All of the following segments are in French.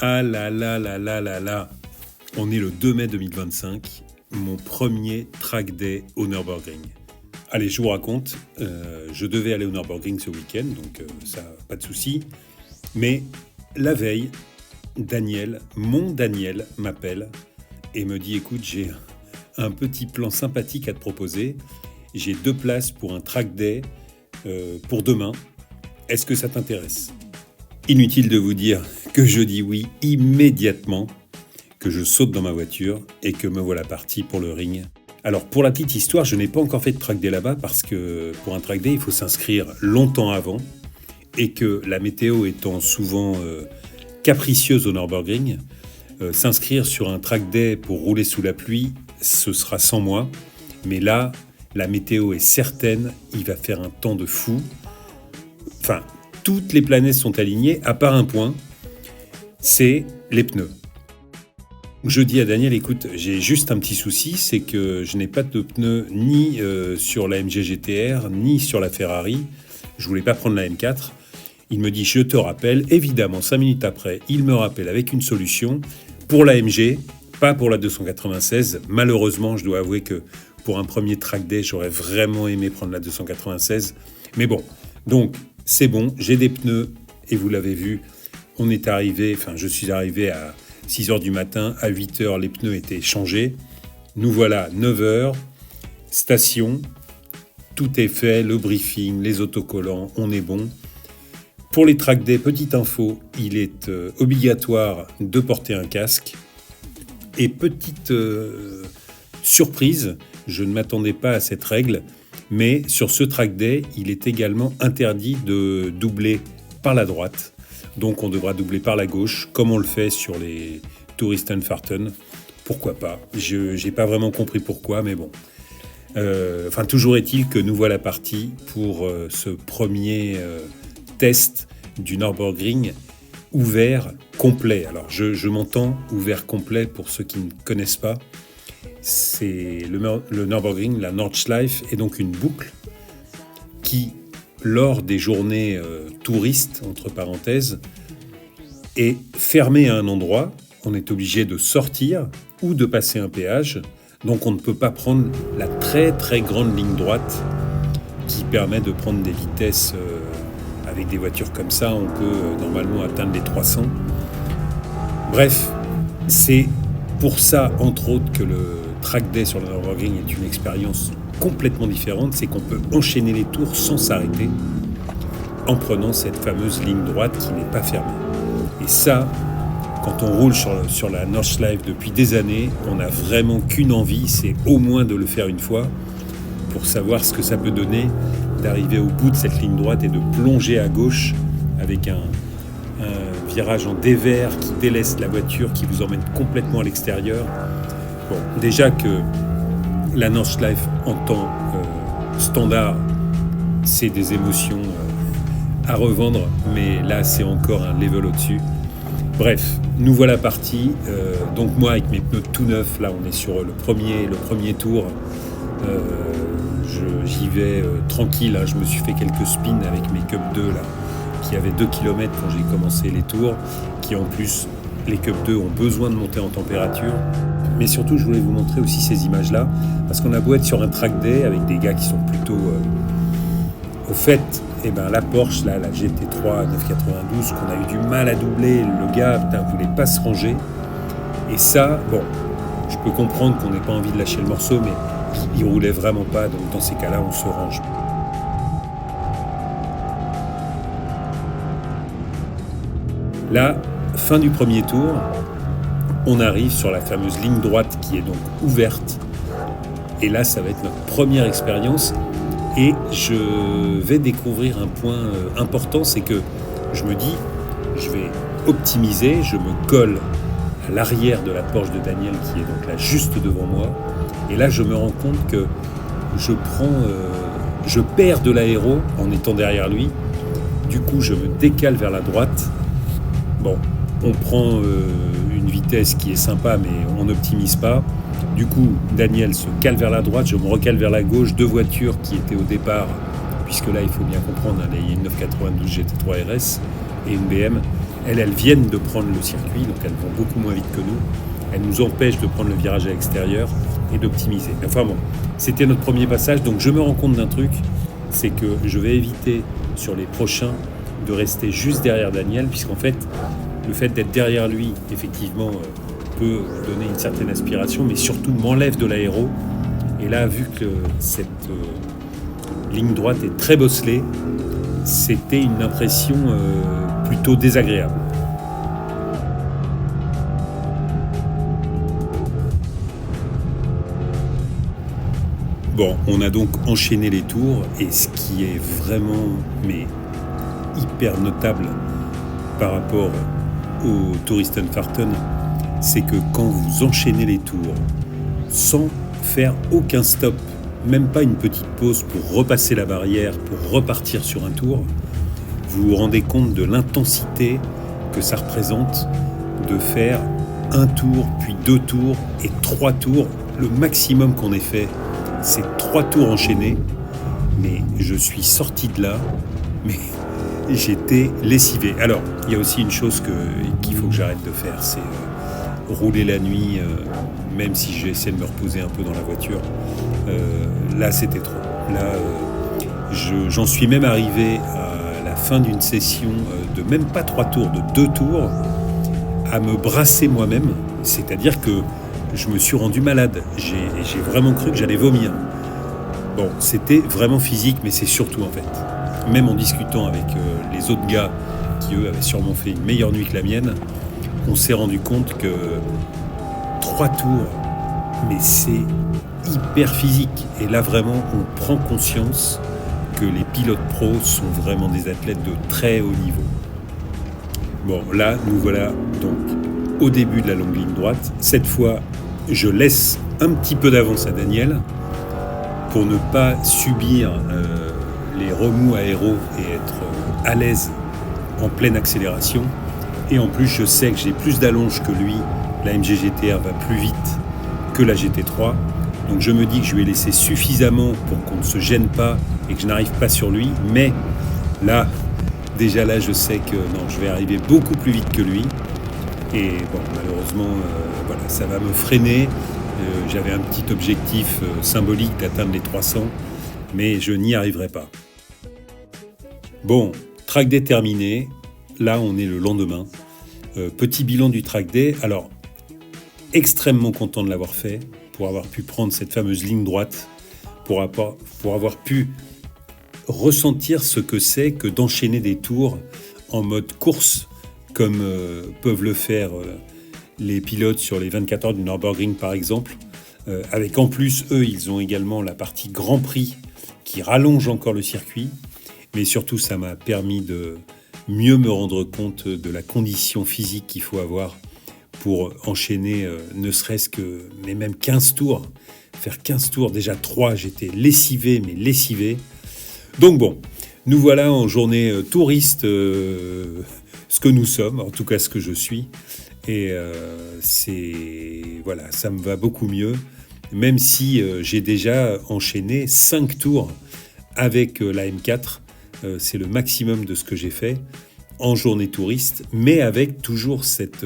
Ah là là là là là là. On est le 2 mai 2025, mon premier track day au Nürburgring. Allez, je vous raconte, je devais aller au Nürburgring ce week-end, donc ça, pas de souci. Mais la veille, mon Daniel m'appelle et me dit « Écoute, j'ai un petit plan sympathique à te proposer. J'ai 2 places pour un track day pour demain. Est-ce que ça t'intéresse ?» Inutile de vous dire que je dis oui immédiatement, que je saute dans ma voiture et que me voilà parti pour le ring. Alors pour la petite histoire, je n'ai pas encore fait de track day là-bas parce que pour un track day, il faut s'inscrire longtemps avant et que la météo étant souvent capricieuse au Nürburgring, s'inscrire sur un track day pour rouler sous la pluie, ce sera sans moi. Mais là, la météo est certaine, il va faire un temps de fou. Enfin, toutes les planètes sont alignées, à part un point, c'est les pneus. Je dis à Daniel, écoute, j'ai juste un petit souci, c'est que je n'ai pas de pneus ni sur la MG GTR, ni sur la Ferrari. Je voulais pas prendre la M4. Il me dit, je te rappelle. Évidemment, 5 minutes après, il me rappelle avec une solution pour la MG, pas pour la 296. Malheureusement, je dois avouer que pour un premier track day, j'aurais vraiment aimé prendre la 296. Mais bon, donc c'est bon, j'ai des pneus et vous l'avez vu, je suis arrivé à 6h du matin, à 8h, les pneus étaient changés. Nous voilà, 9h, station, tout est fait, le briefing, les autocollants, on est bon. Pour les track day, petite info, il est obligatoire de porter un casque. Et petite surprise, je ne m'attendais pas à cette règle, mais sur ce track day, il est également interdit de doubler par la droite. Donc on devra doubler par la gauche, comme on le fait sur les Touristenfahrten. Pourquoi pas ? Je n'ai pas vraiment compris pourquoi, mais bon. Toujours est-il que nous voilà partis pour ce premier test du Nürburgring ouvert complet. Alors je m'entends ouvert complet pour ceux qui ne connaissent pas. C'est le Nürburgring, la Nordschleife, est donc une boucle qui, lors des journées touristes, entre parenthèses, est fermée à un endroit. On est obligé de sortir ou de passer un péage. Donc on ne peut pas prendre la très très grande ligne droite qui permet de prendre des vitesses avec des voitures comme ça. On peut normalement atteindre les 300. Bref, c'est pour ça, entre autres, que le track day sur le Nürburgring est une expérience complètement différente. C'est qu'on peut enchaîner les tours sans s'arrêter en prenant cette fameuse ligne droite qui n'est pas fermée. Et ça, quand on roule sur la Nordschleife depuis des années, on n'a vraiment qu'une envie, c'est au moins de le faire une fois pour savoir ce que ça peut donner d'arriver au bout de cette ligne droite et de plonger à gauche avec un virage en dévers qui délaisse la voiture, qui vous emmène complètement à l'extérieur. Bon, déjà que la Nordschleife en temps standard, c'est des émotions à revendre, mais là c'est encore un level au-dessus. Bref, nous voilà partis. Donc moi avec mes pneus tout neufs, là on est sur le premier tour. J'y vais tranquille, hein. Je me suis fait quelques spins avec mes Cup 2 là, qui avaient 2 km quand j'ai commencé les tours, qui en plus, les Cup 2 ont besoin de monter en température. Mais surtout, je voulais vous montrer aussi ces images-là, parce qu'on a beau être sur un track day avec des gars qui sont plutôt au fait. La Porsche, là, la GT3 992, qu'on a eu du mal à doubler, le gars voulait pas se ranger. Et ça, bon, je peux comprendre qu'on n'ait pas envie de lâcher le morceau, mais il roulait vraiment pas, donc dans ces cas-là, on se range. Là, fin du premier tour, on arrive sur la fameuse ligne droite qui est donc ouverte. Et là, ça va être notre première expérience. Et je vais découvrir un point important, c'est que je me dis, je vais optimiser, je me colle à l'arrière de la Porsche de Daniel qui est donc là juste devant moi. Et là, je me rends compte que je perds de l'aéro en étant derrière lui. Du coup, je me décale vers la droite. Bon, on prend une vitesse qui est sympa, mais on n'optimise pas. Du coup, Daniel se cale vers la droite, je me recale vers la gauche. 2 voitures qui étaient au départ, puisque là, il faut bien comprendre, il y a une 992 GT3 RS et une BM. elles viennent de prendre le circuit, donc elles vont beaucoup moins vite que nous. Elles nous empêchent de prendre le virage à l'extérieur et d'optimiser. Enfin bon, c'était notre premier passage, donc je me rends compte d'un truc, c'est que je vais éviter sur les prochains de rester juste derrière Daniel, puisqu'en fait, le fait d'être derrière lui, effectivement, peut donner une certaine aspiration, mais surtout m'enlève de l'aéro. Et là, vu que cette ligne droite est très bosselée, c'était une impression plutôt désagréable. Bon, on a donc enchaîné les tours, et ce qui est vraiment hyper notable par rapport au Touristenfarten, c'est que quand vous enchaînez les tours sans faire aucun stop, même pas une petite pause pour repasser la barrière, pour repartir sur un tour, vous vous rendez compte de l'intensité que ça représente de faire un tour, puis 2 tours et 3 tours. Le maximum qu'on ait fait, c'est 3 tours enchaînés. Mais je suis sorti de là, mais j'étais lessivé. Alors, il y a aussi une chose qu'il faut que j'arrête de faire, c'est rouler la nuit, même si j'ai essayé de me reposer un peu dans la voiture. Là, c'était trop. Là, j'en suis même arrivé à la fin d'une session de même pas 3 tours, de 2 tours, à me brasser moi-même. C'est-à-dire que je me suis rendu malade. J'ai vraiment cru que j'allais vomir. Bon, c'était vraiment physique, mais c'est surtout, en fait, même en discutant avec les autres gars qui, eux, avaient sûrement fait une meilleure nuit que la mienne, on s'est rendu compte que 3 tours, mais c'est hyper physique. Et là, vraiment, on prend conscience que les pilotes pros sont vraiment des athlètes de très haut niveau. Bon, là, nous voilà donc au début de la longue ligne droite. Cette fois, je laisse un petit peu d'avance à Daniel pour ne pas subir les remous aéros et être à l'aise en pleine accélération. Et en plus, je sais que j'ai plus d'allonge que lui. La MG GTR va plus vite que la GT3. Donc je me dis que je lui ai laissé suffisamment pour qu'on ne se gêne pas et que je n'arrive pas sur lui. Mais là, déjà là, je sais que non, je vais arriver beaucoup plus vite que lui. Et bon, malheureusement, voilà, ça va me freiner. J'avais un petit objectif symbolique d'atteindre les 300, mais je n'y arriverai pas. Bon, track day terminé. Là, on est le lendemain. Petit bilan du track day. Alors, extrêmement content de l'avoir fait, pour avoir pu prendre cette fameuse ligne droite, pour avoir pu ressentir ce que c'est que d'enchaîner des tours en mode course, comme peuvent le faire les pilotes sur les 24 heures du Nürburgring par exemple, avec en plus, eux, ils ont également la partie Grand Prix qui rallonge encore le circuit, mais surtout ça m'a permis de mieux me rendre compte de la condition physique qu'il faut avoir pour enchaîner ne serait-ce que, mais même 15 tours. Faire 15 tours, déjà 3, j'étais lessivé, mais lessivé. Donc bon, nous voilà en journée touriste, ce que nous sommes, en tout cas ce que je suis. Et voilà, ça me va beaucoup mieux, même si j'ai déjà enchaîné 5 tours avec la M4. C'est le maximum de ce que j'ai fait en journée touriste, mais avec toujours cette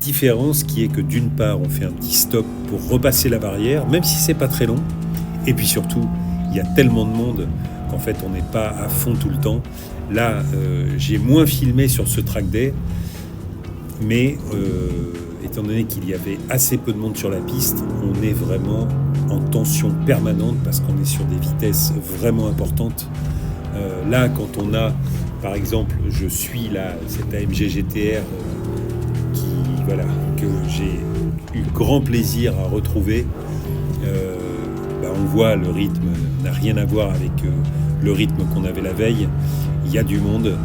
différence qui est que d'une part, on fait un petit stop pour repasser la barrière, même si c'est pas très long, et puis surtout, il y a tellement de monde qu'en fait, on n'est pas à fond tout le temps. Là, j'ai moins filmé sur ce track day, mais étant donné qu'il y avait assez peu de monde sur la piste, on est vraiment en tension permanente parce qu'on est sur des vitesses vraiment importantes. Là, quand on a, par exemple, je suis là, cette AMG GTR que j'ai eu grand plaisir à retrouver, on voit le rythme n'a rien à voir avec le rythme qu'on avait la veille. Il y a du monde,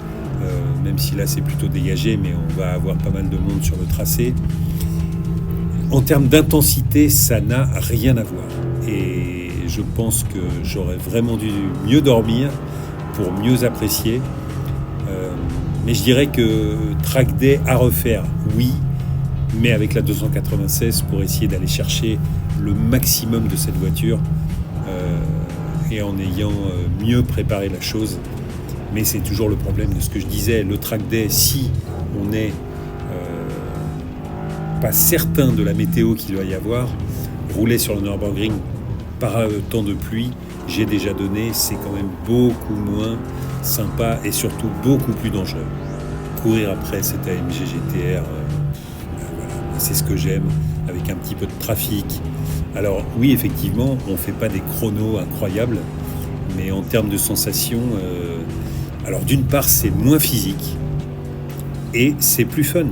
même si là c'est plutôt dégagé, mais on va avoir pas mal de monde sur le tracé. En termes d'intensité, ça n'a rien à voir. Et je pense que j'aurais vraiment dû mieux dormir pour mieux apprécier. Mais je dirais que track day à refaire, oui, mais avec la 296 pour essayer d'aller chercher le maximum de cette voiture et en ayant mieux préparé la chose. Mais c'est toujours le problème de ce que je disais, le track day, si on n'est pas certain de la météo qu'il va y avoir, rouler sur le Nürburgring par temps de pluie, j'ai déjà donné, c'est quand même beaucoup moins sympa et surtout beaucoup plus dangereux. Courir après cet AMG GT-R, voilà, c'est ce que j'aime, avec un petit peu de trafic. Alors oui, effectivement, on ne fait pas des chronos incroyables, mais en termes de sensations, alors d'une part c'est moins physique et c'est plus fun.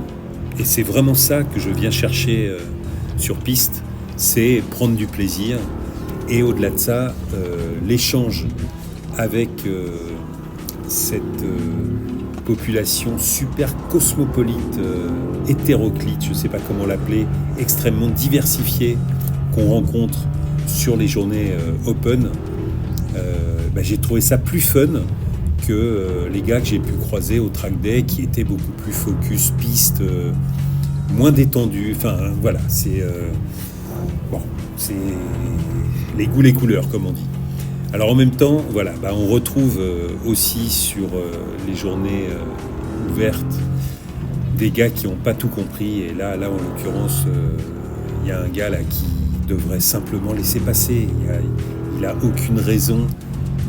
Et c'est vraiment ça que je viens chercher sur piste, c'est prendre du plaisir. Et au-delà de ça, l'échange avec cette population super cosmopolite, hétéroclite, je ne sais pas comment l'appeler, extrêmement diversifiée, qu'on rencontre sur les journées open, j'ai trouvé ça plus fun que les gars que j'ai pu croiser au track day qui étaient beaucoup plus focus piste, moins détendus. Enfin voilà, c'est c'est les goûts, les couleurs, comme on dit. Alors en même temps, voilà, on retrouve aussi sur les journées ouvertes des gars qui n'ont pas tout compris. Et là en l'occurrence, il y a un gars là qui devrait simplement laisser passer. Il n'a aucune raison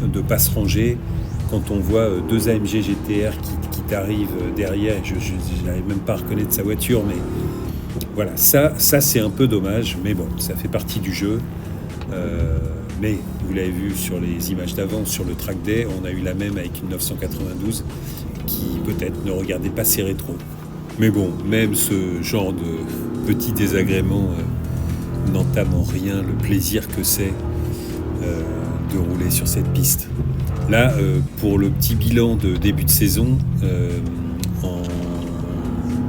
de ne pas se ranger. Quand on voit deux AMG GT-R qui t'arrivent derrière, je n'arrive même pas à reconnaître sa voiture, mais voilà, ça c'est un peu dommage, mais bon, ça fait partie du jeu. Mais vous l'avez vu sur les images d'avant, sur le track day, on a eu la même avec une 992 qui peut-être ne regardait pas ses rétros. Mais bon, même ce genre de petit désagrément n'entame en rien le plaisir que c'est de rouler sur cette piste. Là, pour le petit bilan de début de saison, en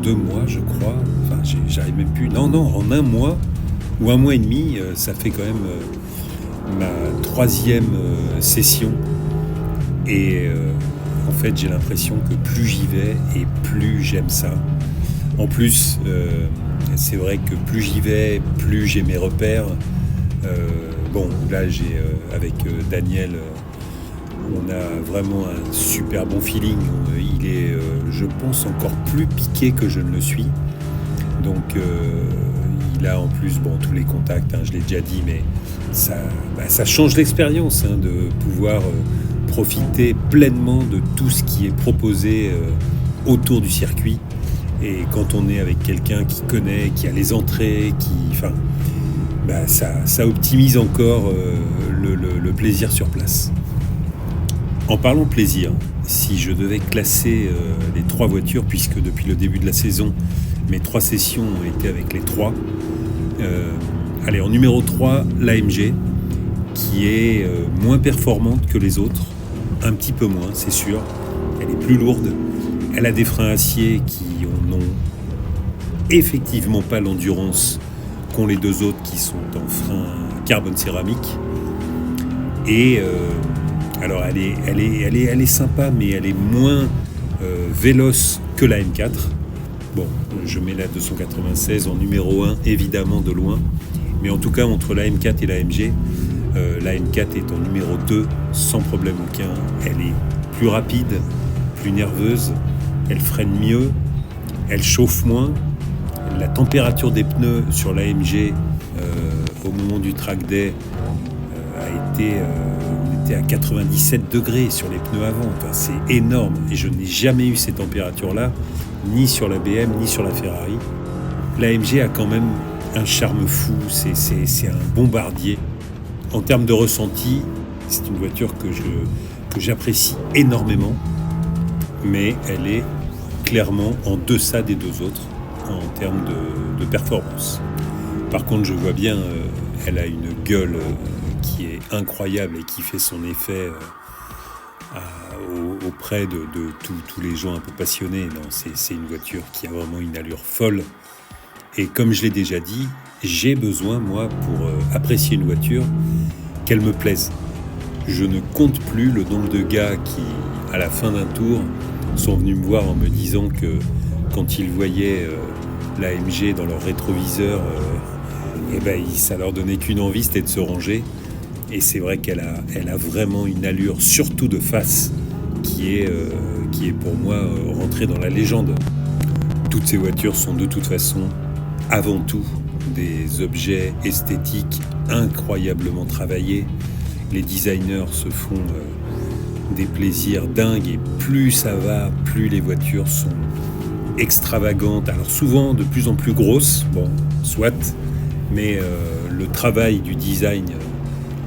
2 mois, je crois, enfin, j'arrive même plus, non, en 1 mois ou 1 mois et demi, ça fait quand même ma 3e session. Et en fait, j'ai l'impression que plus j'y vais et plus j'aime ça. En plus, c'est vrai que plus j'y vais, plus j'ai mes repères. Là, j'ai avec Daniel, on a vraiment un super bon feeling. Il est, je pense, encore plus piqué que je ne le suis. Donc, il a en plus tous les contacts, je l'ai déjà dit, mais ça change l'expérience de pouvoir profiter pleinement de tout ce qui est proposé autour du circuit. Et quand on est avec quelqu'un qui connaît, qui a les entrées, ça optimise encore le plaisir sur place. En parlant plaisir, si je devais classer les 3 voitures, puisque depuis le début de la saison, mes 3 sessions ont été avec les 3. En numéro 3, l'AMG, qui est moins performante que les autres, un petit peu moins, c'est sûr. Elle est plus lourde, elle a des freins acier qui n'ont effectivement pas l'endurance qu'ont les 2 autres qui sont en frein carbone céramique. Et alors elle est sympa, mais elle est moins véloce que la M4. Bon, je mets la 296 en numéro 1, évidemment de loin. Mais en tout cas, entre la M4 et la MG, la M4 est en numéro 2, sans problème aucun. Elle est plus rapide, plus nerveuse, elle freine mieux, elle chauffe moins. La température des pneus sur la MG au moment du track day on était à 97 degrés sur les pneus avant. Enfin, c'est énorme et je n'ai jamais eu ces températures-là, ni sur la BM, ni sur la Ferrari. La MG a quand même un charme fou, c'est un bombardier. En termes de ressenti, c'est une voiture que j'apprécie énormément, mais elle est clairement en deçà des 2 autres en termes de performance. Par contre, je vois bien, elle a une gueule qui est incroyable et qui fait son effet auprès de tous les gens un peu passionnés. Non, c'est une voiture qui a vraiment une allure folle. Et comme je l'ai déjà dit, j'ai besoin, moi, pour apprécier une voiture, qu'elle me plaise. Je ne compte plus le nombre de gars qui, à la fin d'un tour, sont venus me voir en me disant que quand ils voyaient la MG dans leur rétroviseur, ça leur donnait qu'une envie, c'était de se ranger. Et c'est vrai qu'elle a vraiment une allure, surtout de face, qui est pour moi rentré dans la légende. Toutes ces voitures sont de toute façon avant tout des objets esthétiques incroyablement travaillés. Les designers se font des plaisirs dingues et plus ça va, plus les voitures sont extravagantes. Alors souvent de plus en plus grosses, bon, soit, mais le travail du design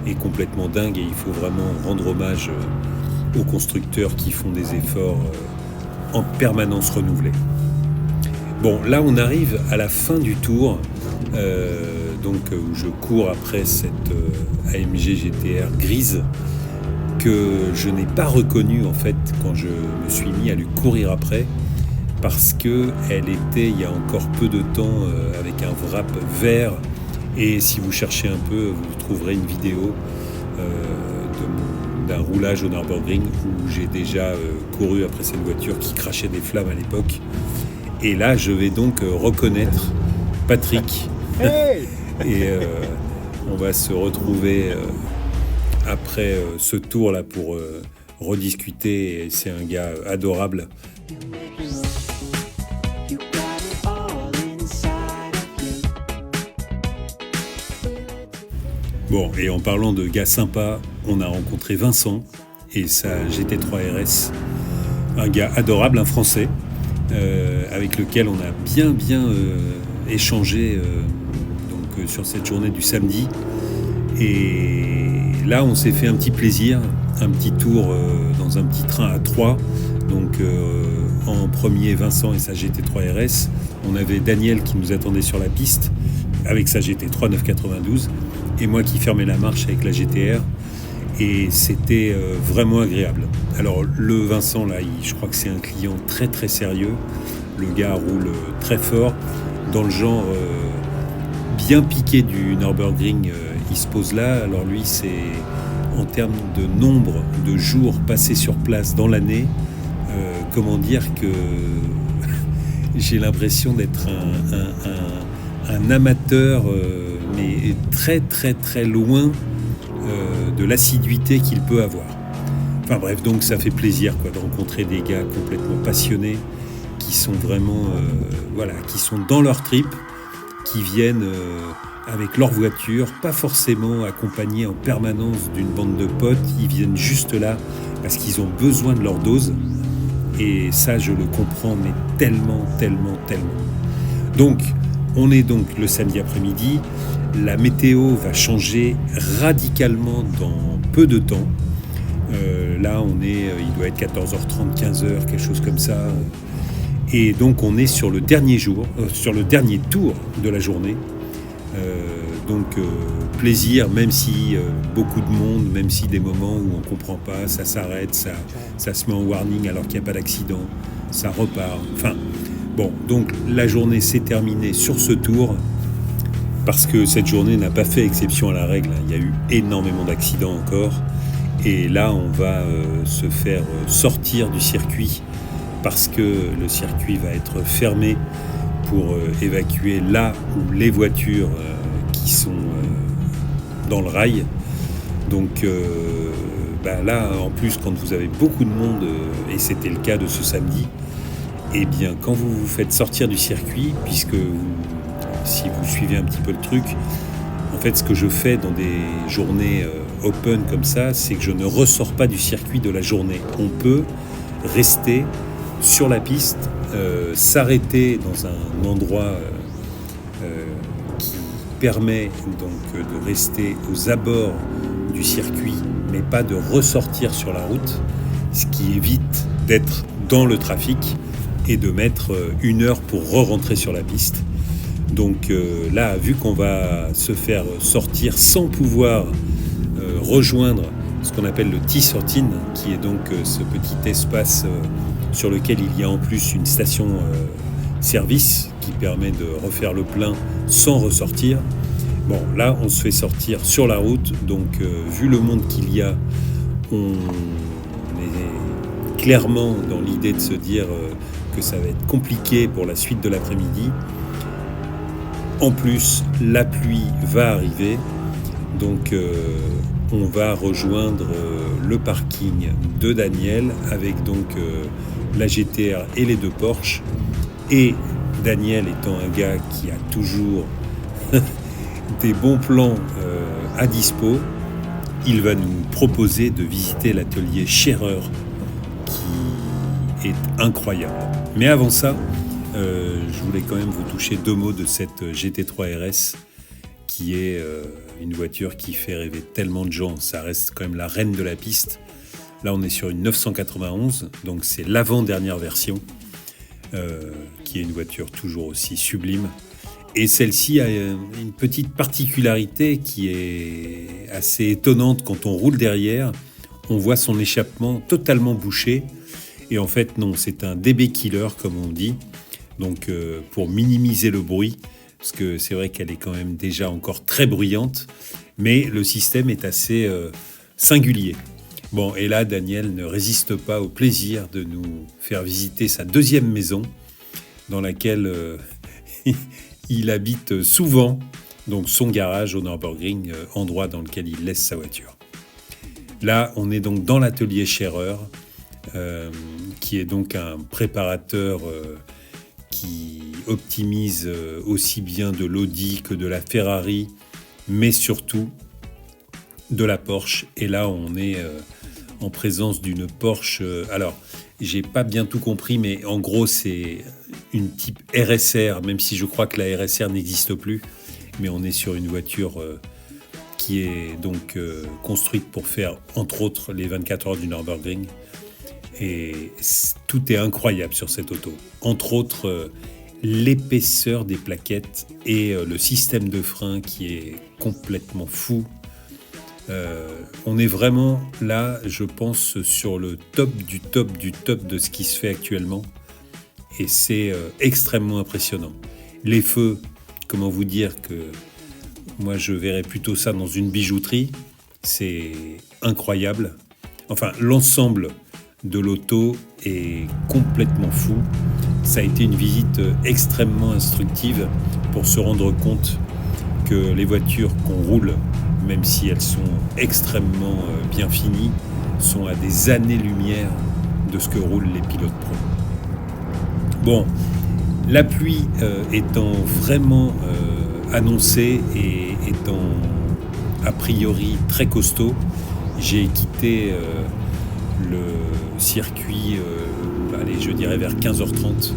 est complètement dingue et il faut vraiment rendre hommage aux constructeurs qui font des efforts en permanence renouvelés. Bon, là on arrive à la fin du tour, où je cours après cette AMG GT-R grise que je n'ai pas reconnue en fait quand je me suis mis à lui courir après, parce qu'elle était il y a encore peu de temps avec un wrap vert, et si vous cherchez un peu vous trouverez une vidéo d'un roulage au Nürburgring où j'ai déjà couru après cette voiture qui crachait des flammes à l'époque. Et là je vais donc reconnaître Patrick. Hey Et on va se retrouver après ce tour là pour rediscuter, et c'est un gars adorable. Bon, et en parlant de gars sympas, on a rencontré Vincent et sa GT3 RS, un gars adorable, un Français, avec lequel on a bien échangé sur cette journée du samedi. Et là, on s'est fait un petit plaisir, un petit tour dans un petit train à 3. Donc en premier, Vincent et sa GT3 RS. On avait Daniel qui nous attendait sur la piste avec sa GT3 992 et moi qui fermais la marche avec la GT-R. Et c'était vraiment agréable. Alors le Vincent, là, je crois que c'est un client très très sérieux. Le gars roule très fort, dans le genre bien piqué du Nürburgring, il se pose là. Alors lui, c'est en termes de nombre de jours passés sur place dans l'année, comment dire que j'ai l'impression d'être un amateur, mais très très très loin de l'assiduité qu'il peut avoir. Enfin bref, donc ça fait plaisir de rencontrer des gars complètement passionnés, qui sont vraiment, qui sont dans leur trip, qui viennent avec leur voiture, pas forcément accompagnés en permanence d'une bande de potes, ils viennent juste là parce qu'ils ont besoin de leur dose, et ça je le comprends, mais tellement. Donc on est donc le samedi après-midi, la météo va changer radicalement dans peu de temps. Là il doit être 14h30, 15h, quelque chose comme ça. Et donc on est sur le dernier jour, sur le dernier tour de la journée. Plaisir, même si beaucoup de monde, même si des moments où on ne comprend pas, ça s'arrête, ça se met en warning alors qu'il n'y a pas d'accident, ça repart. Enfin, bon, donc la journée s'est terminée sur ce tour, parce que cette journée n'a pas fait exception à la règle. Il y a eu énormément d'accidents encore. Et là, on va se faire sortir du circuit, parce que le circuit va être fermé pour évacuer là où les voitures qui sont dans le rail. Donc là, en plus, quand vous avez beaucoup de monde, et c'était le cas de ce samedi, eh bien, quand vous vous faites sortir du circuit, puisque si vous suivez un petit peu le truc, en fait, ce que je fais dans des journées open comme ça, c'est que je ne ressors pas du circuit de la journée. On peut rester sur la piste, s'arrêter dans un endroit qui permet donc de rester aux abords du circuit, mais pas de ressortir sur la route, ce qui évite d'être dans le trafic et de mettre 1 heure pour re-rentrer sur la piste. Donc là, vu qu'on va se faire sortir sans pouvoir rejoindre ce qu'on appelle le T13, qui est donc ce petit espace sur lequel il y a en plus une station service qui permet de refaire le plein sans ressortir. Bon, là, on se fait sortir sur la route, donc vu le monde qu'il y a, on est clairement dans l'idée de se dire que ça va être compliqué pour la suite de l'après-midi. En plus, la pluie va arriver, donc on va rejoindre le parking de Daniel avec donc la GTR et les 2 Porsche. Et Daniel étant un gars qui a toujours des bons plans à dispo, il va nous proposer de visiter l'atelier Scherer qui est incroyable. Mais avant ça, je voulais quand même vous toucher 2 mots de cette GT3 RS qui est une voiture qui fait rêver tellement de gens. Ça reste quand même la reine de la piste. Là, on est sur une 991, donc c'est l'avant-dernière version, qui est une voiture toujours aussi sublime. Et celle-ci a une petite particularité qui est assez étonnante. Quand on roule derrière, on voit son échappement totalement bouché. Et en fait, non, c'est un DB killer, comme on dit. Donc, pour minimiser le bruit, parce que c'est vrai qu'elle est quand même déjà encore très bruyante, mais le système est assez singulier. Bon, et là, Daniel ne résiste pas au plaisir de nous faire visiter sa 2e maison, dans laquelle il habite souvent, donc son garage au Nürburgring, endroit dans lequel il laisse sa voiture. Là, on est donc dans l'atelier Scherer, qui est donc un préparateur qui optimise aussi bien de l'Audi que de la Ferrari, mais surtout de la Porsche. Et là, on est en présence d'une Porsche. Alors, j'ai pas bien tout compris, mais en gros, c'est une type RSR, même si je crois que la RSR n'existe plus. Mais on est sur une voiture qui est donc construite pour faire, entre autres, les 24 heures du Nürburgring. Et tout est incroyable sur cette auto. Entre autres, l'épaisseur des plaquettes et le système de frein qui est complètement fou. On est vraiment là, je pense, sur le top du top du top de ce qui se fait actuellement. Et c'est extrêmement impressionnant. Les feux, comment vous dire que moi je verrais plutôt ça dans une bijouterie. C'est incroyable. Enfin, l'ensemble de l'auto est complètement fou. Ça a été une visite extrêmement instructive pour se rendre compte que les voitures qu'on roule, même si elles sont extrêmement bien finies, sont à des années-lumière de ce que roulent les pilotes pro. Bon, la pluie étant vraiment annoncée et étant a priori très costaud, j'ai quitté le circuit, je dirais vers 15h30.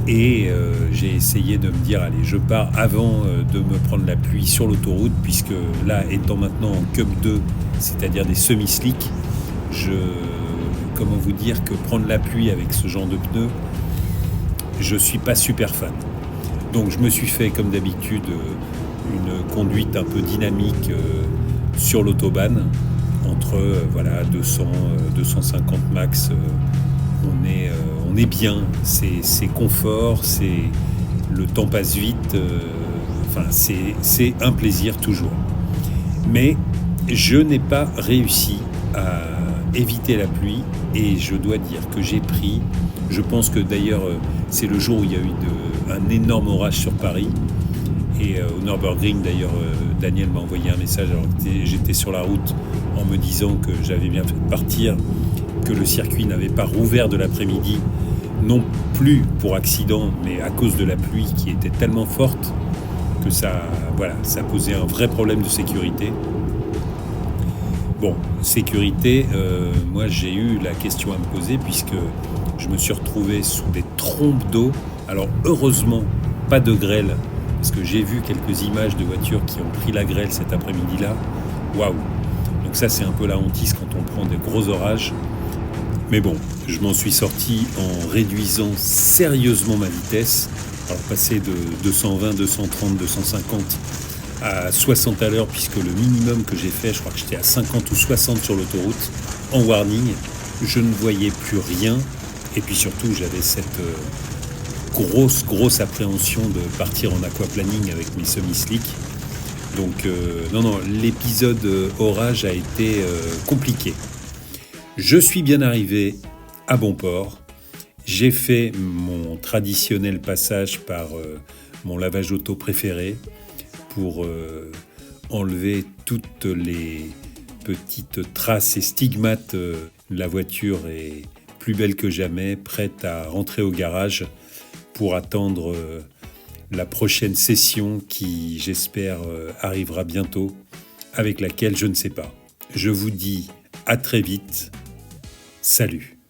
Et j'ai essayé de me dire, allez, je pars avant de me prendre la pluie sur l'autoroute, puisque là, étant maintenant en Cup 2, c'est-à-dire des semi-slicks, comment vous dire que prendre la pluie avec ce genre de pneus, je suis pas super fan. Donc je me suis fait, comme d'habitude, une conduite un peu dynamique sur l'autobahn, entre 200, 250 max. On est bien, c'est confort, le temps passe vite, c'est un plaisir toujours. Mais je n'ai pas réussi à éviter la pluie et je dois dire que j'ai pris, je pense que d'ailleurs c'est le jour où il y a eu un énorme orage sur Paris et au Nürburgring d'ailleurs Daniel m'a envoyé un message alors que j'étais sur la route en me disant que j'avais bien fait de partir, que le circuit n'avait pas rouvert de l'après-midi, non plus pour accident, mais à cause de la pluie qui était tellement forte que ça posait un vrai problème de sécurité. Bon, sécurité, moi j'ai eu la question à me poser puisque je me suis retrouvé sous des trompes d'eau. Alors heureusement, pas de grêle, parce que j'ai vu quelques images de voitures qui ont pris la grêle cet après-midi-là. Waouh! Donc ça c'est un peu la hantise quand on prend des gros orages. Mais bon, je m'en suis sorti en réduisant sérieusement ma vitesse. Alors passer de 220, 230, 250 à 60 à l'heure, puisque le minimum que j'ai fait, je crois que j'étais à 50 ou 60 sur l'autoroute, en warning. Je ne voyais plus rien. Et puis surtout, j'avais cette grosse appréhension de partir en aquaplaning avec mes semi-slicks. Donc non, l'épisode orage a été compliqué. Je suis bien arrivé à bon port. J'ai fait mon traditionnel passage par mon lavage auto préféré pour enlever toutes les petites traces et stigmates. La voiture est plus belle que jamais, prête à rentrer au garage pour attendre la prochaine session qui, j'espère, arrivera bientôt, avec laquelle je ne sais pas. Je vous dis à très vite. Salut.